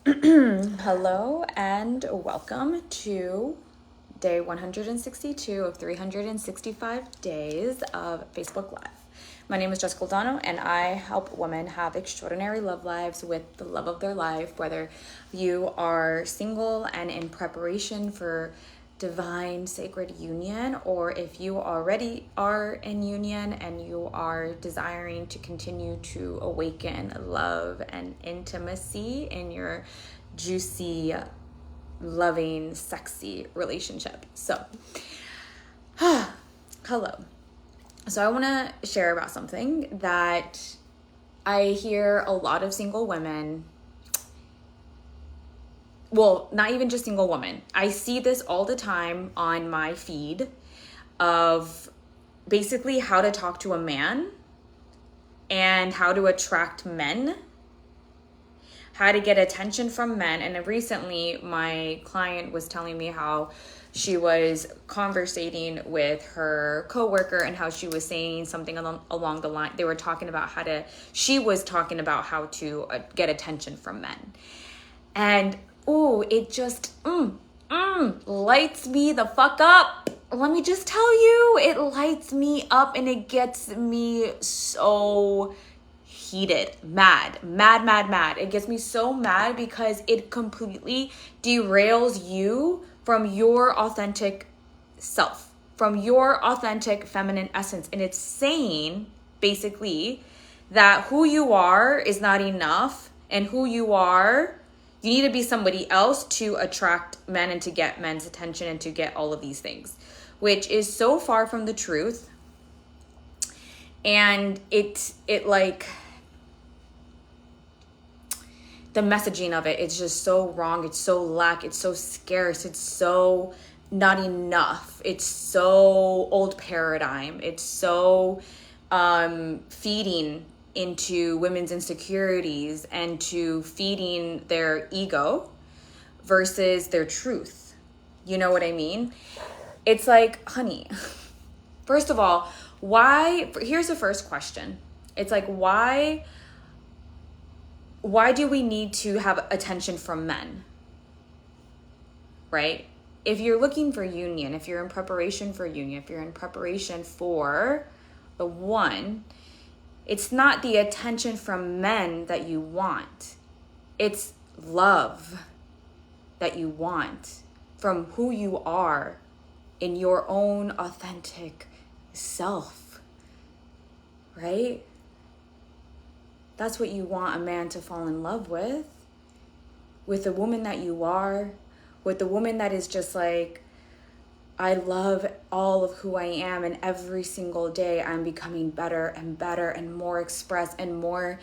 Hello and welcome to day 162 of 365 days of Facebook Live. My name is Jessica Aldano and I help women have extraordinary love lives with the love of their life, whether you are single and in preparation for divine sacred union, or if you already are in union and you are desiring to continue to awaken love and intimacy in your juicy, loving, sexy relationship. So, hello. So I want to share about something that I hear a lot of single women, well, not even just single women. I see this all the time on my feed of basically how to talk to a man and how to attract men, how to get attention from men. And recently my client was telling me how she was conversating with her coworker and how she was saying something along the line. They were talking about she was talking about how to get attention from men. And it just lights me the fuck up. Let me just tell you, it lights me up and it gets me so heated, mad. It gets me so mad because it completely derails you from your authentic self, from your authentic feminine essence. And it's saying basically that who you are is not enough, and who you are, you need to be somebody else to attract men and to get men's attention and to get all of these things, which is so far from the truth. And it like, the messaging of it's just so wrong. It's so lack. It's so scarce. It's so not enough. It's so old paradigm. It's so feeding into women's insecurities and to feeding their ego versus their truth. You know what I mean? It's like, honey, first of all, here's the first question. It's like, why do we need to have attention from men? Right? If you're looking for union, if you're in preparation for union, if you're in preparation for the one, it's not the attention from men that you want. It's love that you want from who you are in your own authentic self, right? That's what you want a man to fall in love with the woman that you are, with the woman that is just like, I love all of who I am, and every single day I'm becoming better and better and more expressed and more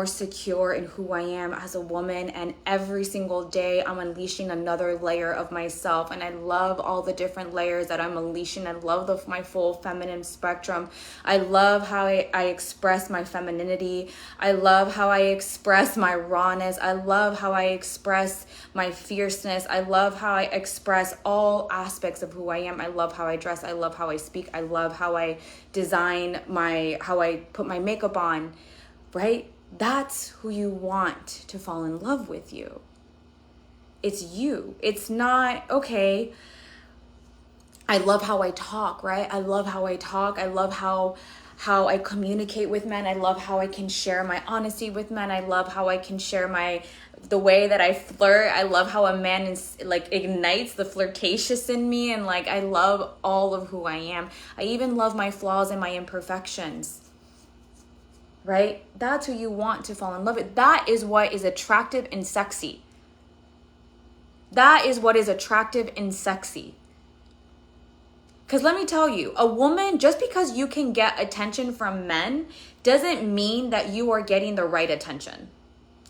secure in who I am as a woman. And every single day I'm unleashing another layer of myself, and I love all the different layers that I'm unleashing. I love my full feminine spectrum. I love how I express my femininity. I love how I express my rawness. I love how I express my fierceness. I love how I express all aspects of who I am. I love how I dress. I love how I speak. I love how I design how I put my makeup on, right? That's who you want to fall in love with you. It's you. It's not, okay, I love how I talk, right? I love how I talk. I love how I communicate with men. I love how I can share my honesty with men. I love how I can share the way that I flirt. I love how a man ignites the flirtatious in me, and I love all of who I am. I even love my flaws and my imperfections. Right? That's who you want to fall in love with. That is what is attractive and sexy. That is what is attractive and sexy. Because let me tell you, a woman, just because you can get attention from men doesn't mean that you are getting the right attention.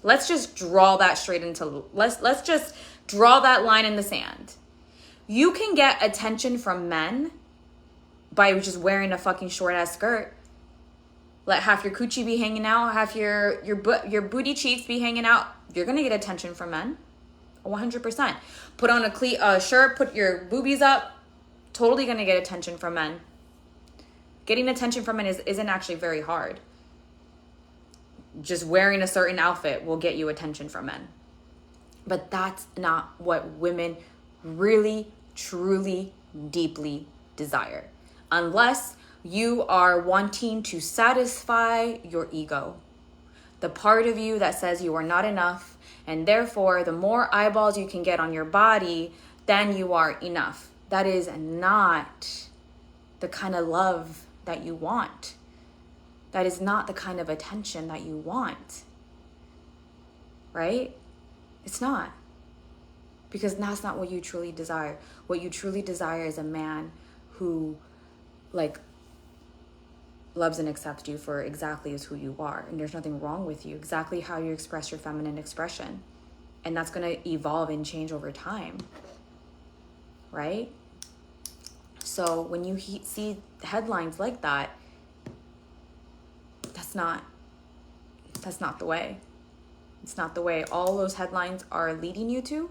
Let's just draw that let's just draw that line in the sand. You can get attention from men by just wearing a fucking short ass skirt. Let half your coochie be hanging out, half your booty cheeks be hanging out. You're gonna get attention from men, 100%. Put on a shirt, put your boobies up. Totally gonna get attention from men. Getting attention from men isn't actually very hard. Just wearing a certain outfit will get you attention from men. But that's not what women really, truly, deeply desire. Unless you are wanting to satisfy your ego, the part of you that says you are not enough, and therefore the more eyeballs you can get on your body, then you are enough. That is not the kind of love that you want. That is not the kind of attention that you want. Right? It's not. Because that's not what you truly desire. What you truly desire is a man who loves and accepts you for exactly as who you are. And there's nothing wrong with you. Exactly how you express your feminine expression. And that's going to evolve and change over time. Right? So when you see headlines like that, that's not the way. It's not the way. All those headlines are leading you to,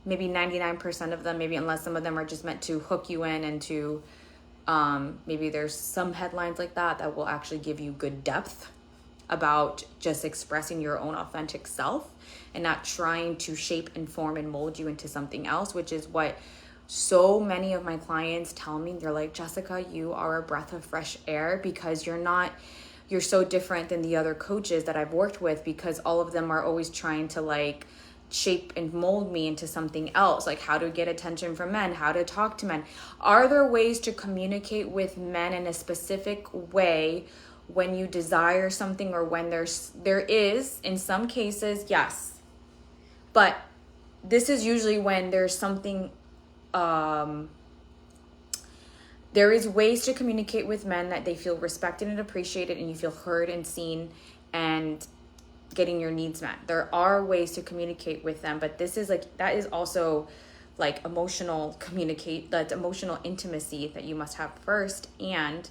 maybe 99% of them, maybe, unless some of them are just meant to hook you in and to, maybe there's some headlines like that will actually give you good depth about just expressing your own authentic self and not trying to shape and form and mold you into something else, which is what so many of my clients tell me. They're like, Jessica, you are a breath of fresh air, because you're so different than the other coaches that I've worked with, because all of them are always trying to shape and mold me into something else, like how to get attention from men, how to talk to men. Are there ways to communicate with men in a specific way when you desire something, or when there is, in some cases, yes. But this is usually when there's something, there is ways to communicate with men that they feel respected and appreciated, and you feel heard and seen and getting your needs met. There are ways to communicate with them, but this is that is also emotional that's emotional intimacy that you must have first. And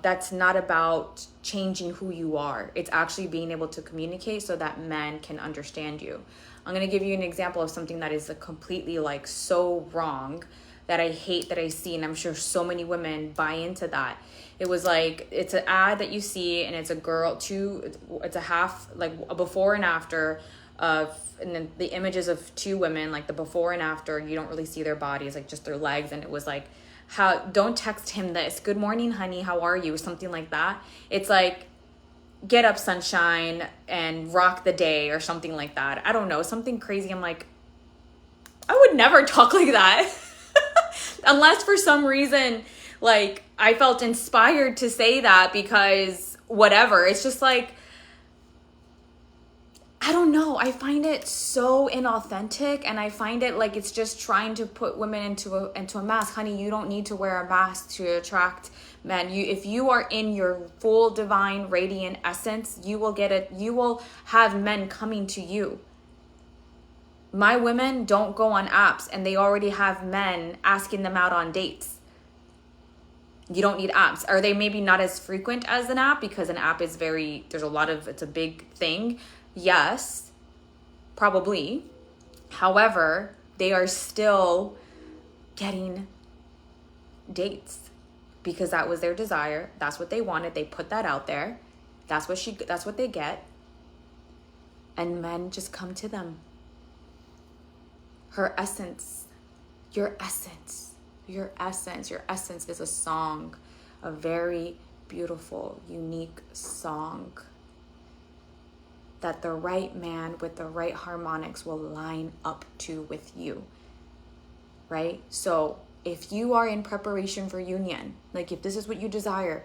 that's not about changing who you are. It's actually being able to communicate so that men can understand you. I'm going to give you an example of something that is completely so wrong, that I hate, that I see, and I'm sure so many women buy into that. It was it's an ad that you see, and it's a girl, it's a half, a before and after of, and then the images of two women, the before and after, you don't really see their bodies, just their legs, and it was don't text him this, good morning, honey, how are you, something like that. It's get up, sunshine, and rock the day, or something like that. I don't know, something crazy. I'm I would never talk like that. Unless for some reason, I felt inspired to say that, because whatever. It's just I don't know. I find it so inauthentic, and I find it it's just trying to put women into a mask. Honey, you don't need to wear a mask to attract men. If you are in your full divine radiant essence, you will have men coming to you. My women don't go on apps, and they already have men asking them out on dates. You don't need apps. Are they maybe not as frequent as an app, because an app is it's a big thing? Yes, probably. However, they are still getting dates, because that was their desire. That's what they wanted. They put that out there. That's what they get. And men just come to them. Her essence, your essence is a song, a very beautiful, unique song that the right man with the right harmonics will line up to with you, right? So if you are in preparation for union, if this is what you desire,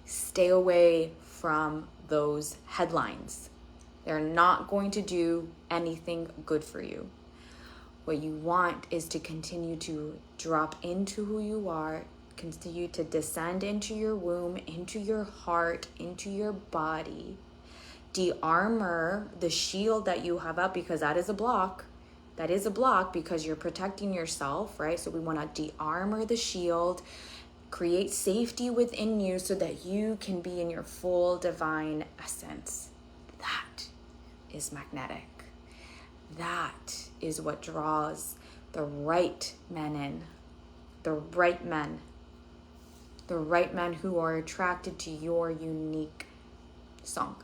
stay away from those headlines. They're not going to do anything good for you. What you want is to continue to drop into who you are, continue to descend into your womb, into your heart, into your body, de-armor the shield that you have up, because that is a block. That is a block, because you're protecting yourself, right? So we want to de-armor the shield, create safety within you so that you can be in your full divine essence. That is magnetic. That is what draws the right men in. The right men who are attracted to your unique song.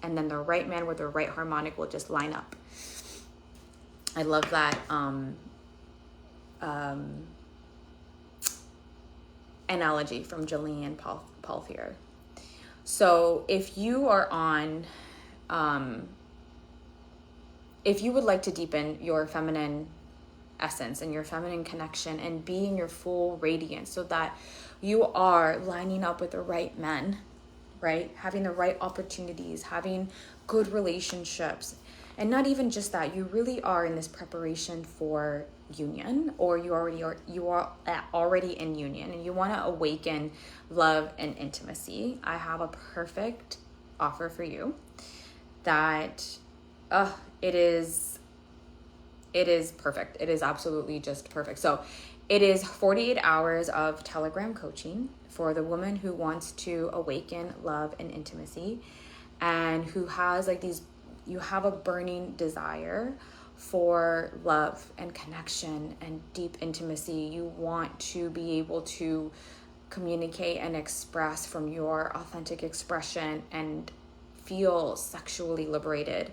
And then the right man with the right harmonic will just line up. I love that analogy from Jillian Palfier. So if you are on, if you would like to deepen your feminine essence and your feminine connection and be in your full radiance so that you are lining up with the right men, right? Having the right opportunities, having good relationships, and not even just that, you really are in this preparation for union, or you are already in union and you want to awaken love and intimacy. I have a perfect offer for you that it is perfect. It is absolutely just perfect. So it is 48 hours of Telegram coaching for the woman who wants to awaken love and intimacy, and who has like these, you have a burning desire for love and connection and deep intimacy. You want to be able to communicate and express from your authentic expression and feel sexually liberated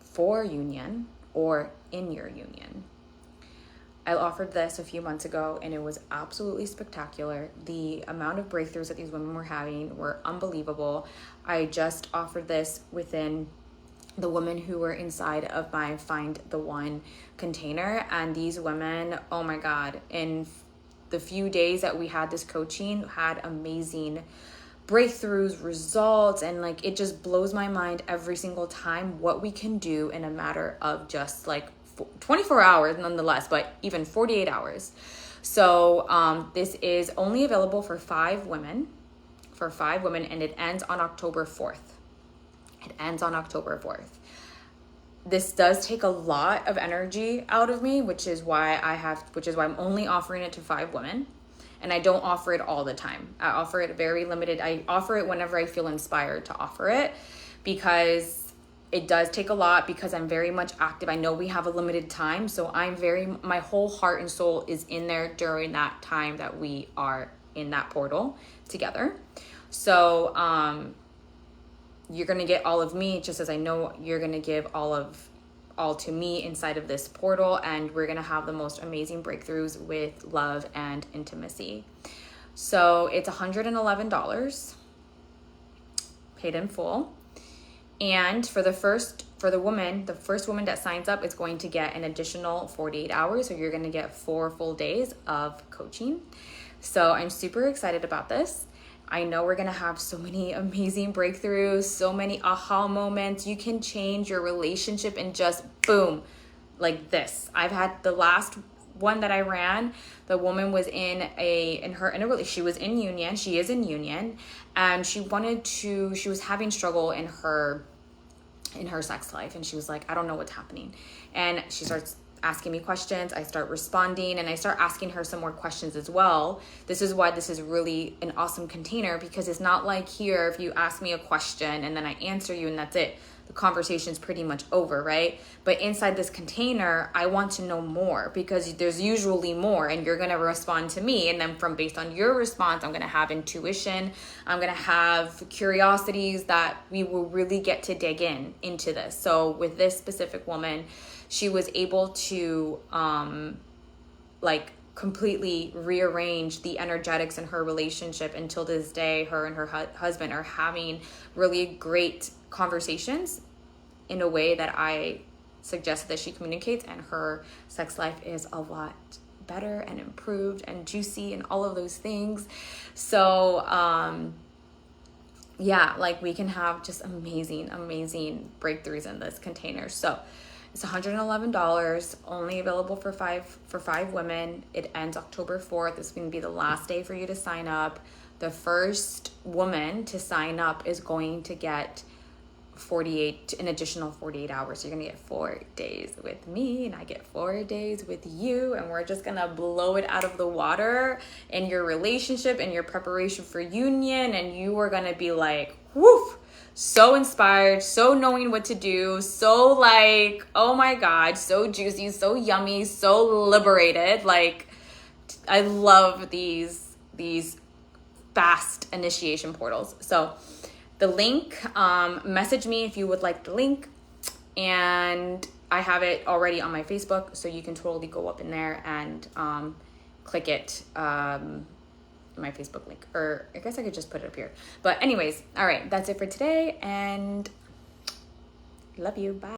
for union or in your union. I offered this a few months ago and it was absolutely spectacular. The amount of breakthroughs that these women were having were unbelievable. I just offered this within the women who were inside of my Find the One container, and these women, oh my God, in the few days that we had this coaching, had amazing breakthroughs, results, and like it just blows my mind every single time what we can do in a matter of just like 24 hours nonetheless, but even 48 hours. So this is only available for 5 women, and it ends on October 4th. This does take a lot of energy out of me, which is why I'm only offering it to 5 women. And I don't offer it all the time. I offer it very limited. I offer it whenever I feel inspired to offer it, because it does take a lot, because I'm very much active. I know we have a limited time, so my whole heart and soul is in there during that time that we are in that portal together. So you're going to get all of me, just as I know you're going to give all to me inside of this portal, and we're going to have the most amazing breakthroughs with love and intimacy. So it's $111 paid in full. And for the first woman that signs up is going to get an additional 48 hours. So you're going to get 4 full days of coaching. So I'm super excited about this. I know we're going to have so many amazing breakthroughs, so many aha moments. You can change your relationship and just boom, like this. I've had the last one that I ran, the woman was she was in union, she is in union, and she was having struggle in her sex life, and she was like, I don't know what's happening. And she starts asking me questions. I start responding, and I start asking her some more questions as well. This is why this is really an awesome container, because it's not like here, if you ask me a question and then I answer you and that's it, the conversation's pretty much over, right? But inside this container, I want to know more, because there's usually more, and you're going to respond to me. And then based on your response, I'm going to have intuition. I'm going to have curiosities that we will really get to dig into this. So with this specific woman, she was able to completely rearrange the energetics in her relationship. Until this day, her and her husband are having really great conversations in a way that I suggested that she communicates, and her sex life is a lot better and improved and juicy and all of those things. So we can have just amazing breakthroughs in this container. So it's $111, only available for five women. It ends October 4th. This is going to be the last day for you to sign up. The first woman to sign up is going to get an additional 48 hours. So you're going to get 4 days with me, and I get 4 days with you, and we're just going to blow it out of the water in your relationship and your preparation for union, and you are going to be like, woof, so inspired, so knowing what to do, so like, oh my God, so juicy, so yummy, so liberated. Like, I love these fast initiation portals. So the link, message me if you would like the link, and I have it already on my Facebook, so you can totally go up in there and click it, my Facebook link. Or I guess I could just put it up here. But anyways, all right, that's it for today, and love you. Bye.